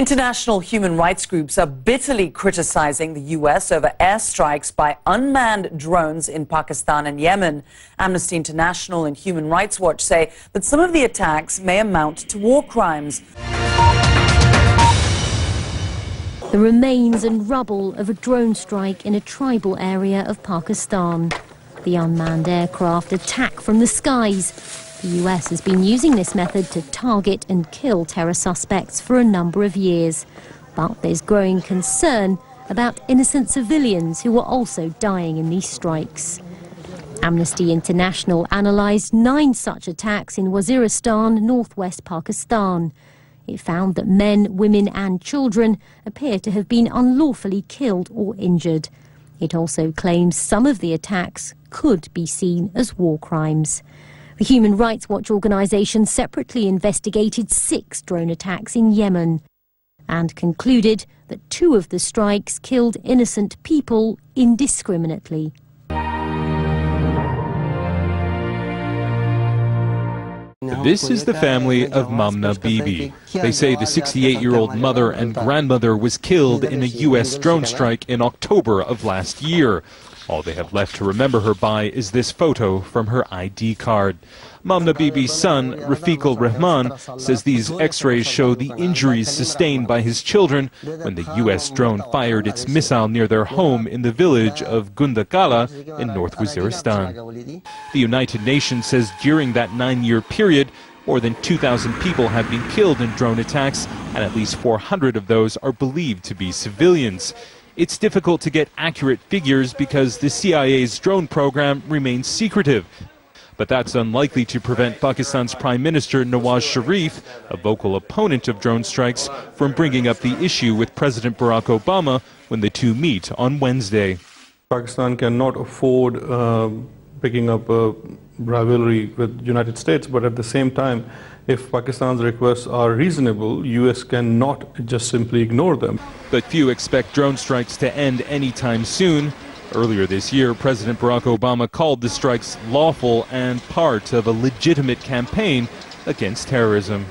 International human rights groups are bitterly criticizing the U.S. over airstrikes by unmanned drones in Pakistan and Yemen. Amnesty International and Human Rights Watch say that some of the attacks may amount to war crimes. The remains and rubble of a drone strike in a tribal area of Pakistan. The unmanned aircraft attack from the skies. The US has been using this method to target and kill terror suspects for a number of years. But there's growing concern about innocent civilians who are also dying in these strikes. Amnesty International analysed 9 such attacks in Waziristan, northwest Pakistan. It found that men, women and children appear to have been unlawfully killed or injured. It also claims some of the attacks could be seen as war crimes. The Human Rights Watch organisation separately investigated 6 drone attacks in Yemen and concluded that 2 of the strikes killed innocent people indiscriminately. This is the family of Mamna Bibi. They say the 68-year-old mother and grandmother was killed in a U.S. drone strike in October of last year. All they have left to remember her by is this photo from her ID card. Mamna Bibi's son, Rafiqul Rahman, says these x-rays show the injuries sustained by his children when the U.S. drone fired its missile near their home in the village of Gundakala in North Waziristan. The United Nations says during that 9-year period, more than 2,000 people have been killed in drone attacks, and at least 400 of those are believed to be civilians. It's difficult to get accurate figures because the CIA's drone program remains secretive. But that's unlikely to prevent Pakistan's Prime Minister Nawaz Sharif, a vocal opponent of drone strikes, from bringing up the issue with President Barack Obama when the two meet on Wednesday. Pakistan cannot afford picking up a rivalry with the United States, but at the same time, if Pakistan's requests are reasonable, US cannot just simply ignore them. But few expect drone strikes to end anytime soon. Earlier this year, President Barack Obama called the strikes lawful and part of a legitimate campaign against terrorism.